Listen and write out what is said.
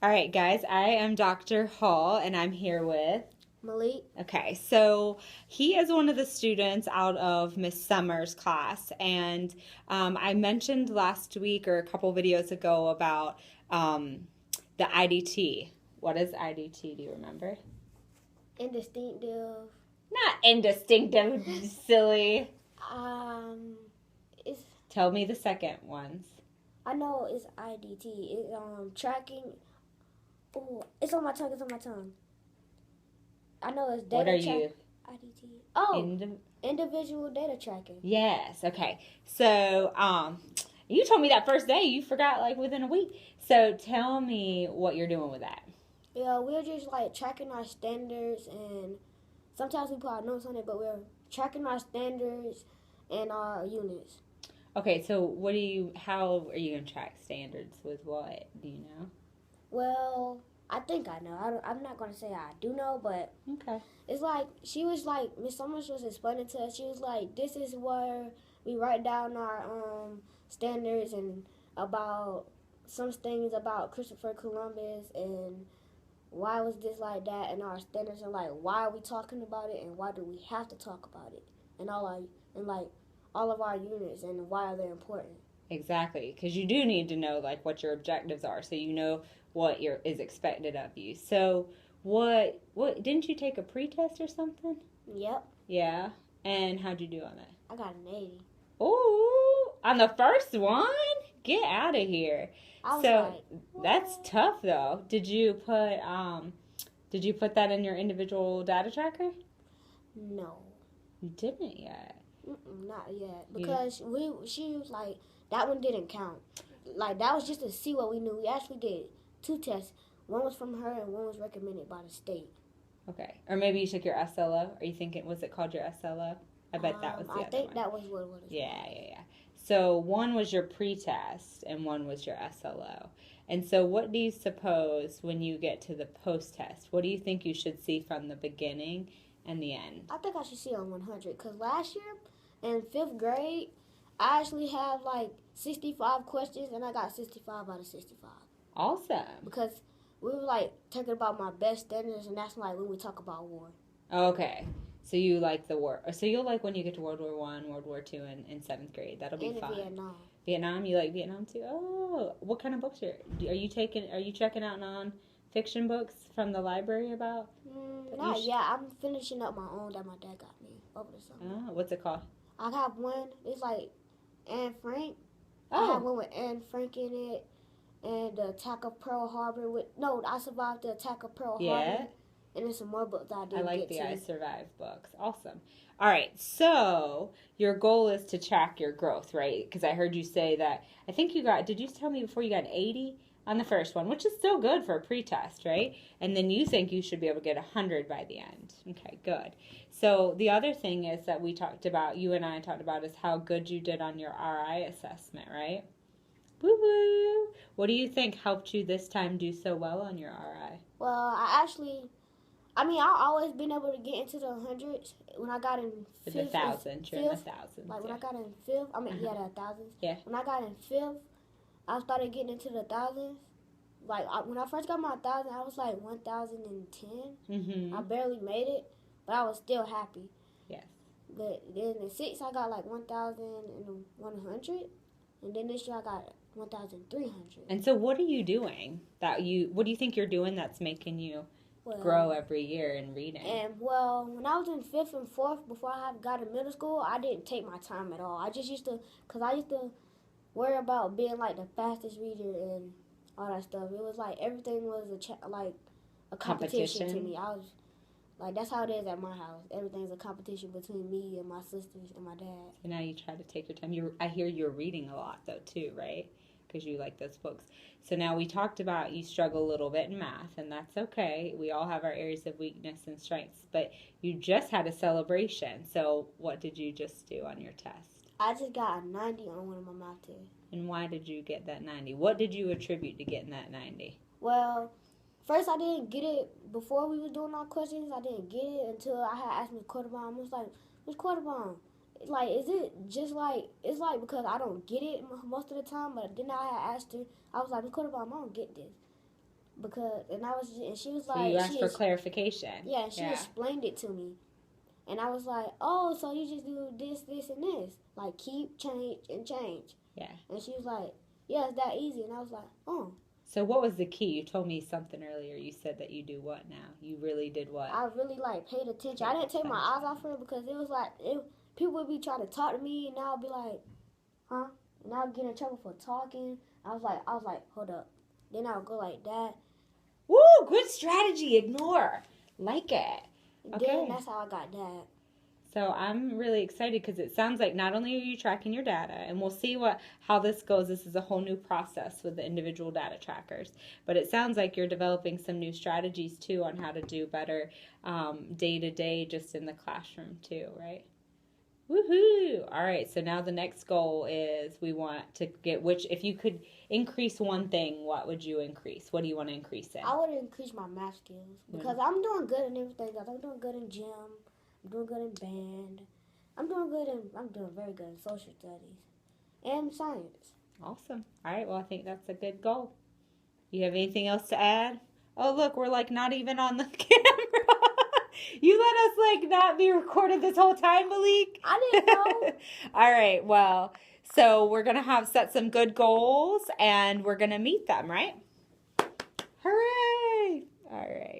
All right, guys, I am Dr. Hall and I'm here with. Malik. Okay, so he is one of the students out of Miss Summers' class. And I mentioned last week or a couple videos ago about the IDT. What is IDT? Do you remember? Indistinctive. Not indistinctive, silly. Um, it's Tell me the second ones. I know it's IDT. It's tracking. Oh, it's on my tongue. It's on my tongue. I know it's What are data track. you? IDT. Oh, Indi- individual data tracking. Yes. Okay. So, you told me that first day. You forgot like within a week. So tell me what you're doing with that. Yeah, we're just like tracking our standards, and sometimes we put our notes on it, but we're tracking our standards and our units. Okay. So how are you gonna track standards with what? Do you know? Well, I think I know. I'm not gonna say I do know, but Okay. it's like she was like Miss Summers was explaining to us. She was like, "This is where we write down our standards and about some things about Christopher Columbus and why was this like that and our standards and like why are we talking about it and why do we have to talk about it and all of our units and why are they important." Exactly, because you do need to know like what your objectives are, so you know what is expected of you. So what didn't you take a pretest or something? Yep, Yeah. And how'd you do on it? I got an 80. Ooh, on the first one? Get out of here. I was So like, that's what? tough though. Did you put that in your individual data tracker? No. You didn't yet. Not yet, You because she was like that one didn't count. Like that was just to see what we knew. We actually did two tests. One was from her and one was recommended by the state. okay. Or maybe you took your SLO. Are you thinking was it called your SLO? I bet that was the I other think one. that was what it was. Yeah. So one was your pretest and one was your SLO. And so what do you suppose when you get to the post test? What do you think you should see from the beginning and the end? I think I should see on 100 because last year in fifth grade, I actually had like 65 questions and I got 65 out of 65 Awesome. because we were like talking about my best standards and that's like when we talk about war. Okay. So you like the war. So you'll like when you get to World War One, World War Two in seventh grade. That'll be And in fun. Vietnam. Vietnam, you like Vietnam too? Oh, what kind of books are you taking? Are you checking out non-fiction books from the library about? Not yet. I'm finishing up my own that my dad got me over the summer. Oh, what's it called? I have one. It's like Anne Frank. I have Oh, one with Anne Frank in it, and the attack of Pearl Harbor. I survived the attack of Pearl yeah. Harbor, and there's some more books that I I didn't like get the to. I Survived books. Awesome. All right. So your goal is to track your growth, right? Because I heard you say that. I think you got. Did you tell me before you got an 80 on the first one, which is still good for a pretest, right? And then you think you should be able to get 100 by the end. Okay, good. So the other thing is that we talked about, you and I talked about, is how good you did on your RI assessment, right? Woo woo. What do you think helped you this time do so well on your RI? Well, I've always been able to get into the hundreds. When I got in The fifth, thousands, you're in the thousands. like when Yeah. I got in fifth, the thousands. Yeah. When I got in fifth, I started getting into the thousands. When I first got my 1,000, I was like 1,010. Mm-hmm. I barely made it, but I was still happy. Yes. But then in six, I got like 1,100, and then this year I got 1,300. And so, what are you doing what do you think you're doing that's making you grow every year in reading? And well, when I was in fifth and fourth, before I got in middle school, I didn't take my time at all. I just used to, cause I used to worry about being like the fastest reader and all that stuff. It was like everything was a competition to me. I was like, that's how it is at my house. Everything's a competition between me and my sisters and my dad. So now you try to take your time. I hear you're reading a lot though too, right? Because you like those books. So now we talked about you struggle a little bit in math, and that's okay. We all have our areas of weakness and strengths, but you just had a celebration. So what did you just do on your test? I just got a 90 on one of my math tests. And why did you get that 90? What did you attribute to getting that 90? Well, first I didn't get it before we were doing our questions. I didn't get it until I had asked Miss Quarterbomb. I was like, Miss Quarterbomb, like, is it just like, it's like because I don't get it most of the time, but then I had asked her, I was like, Miss Quarterbomb, I don't get this. because and I was and she was So like you asked for clarification. yeah, and she explained it to me. And I was like, oh, so you just do this, this, and this. Like, keep, change, and change. Yeah. And she was like, yeah, it's that easy. And I was like, oh. So what was the key? You told me something earlier. You said that you do what now? You really did what? I really, like, paid attention. I didn't take my eyes off her because it was like, people would be trying to talk to me, and I would be like, huh? And I would get in trouble for talking. I was like, hold up. Then I would go like that. Woo, good strategy. Ignore. Like it. Okay. Then that's how I got that. So I'm really excited because it sounds like not only are you tracking your data, and we'll see how this goes. This is a whole new process with the individual data trackers. But it sounds like you're developing some new strategies, too, on how to do better day-to-day just in the classroom, too, right? Woohoo! All right, so now the next goal is we want to get if you could increase one thing, what would you increase? What do you want to increase in? I would increase my math skills because I'm doing good in everything else. I'm doing good in gym. I'm doing good in band. I'm doing very good in social studies and science. Awesome. All right, well, I think that's a good goal. You have anything else to add? Oh, look, we're like not even on the camera. You let us like not be recorded this whole time, Malik? I didn't know. All right, well, so we're going to have set some good goals and we're going to meet them, right? Hooray! All right.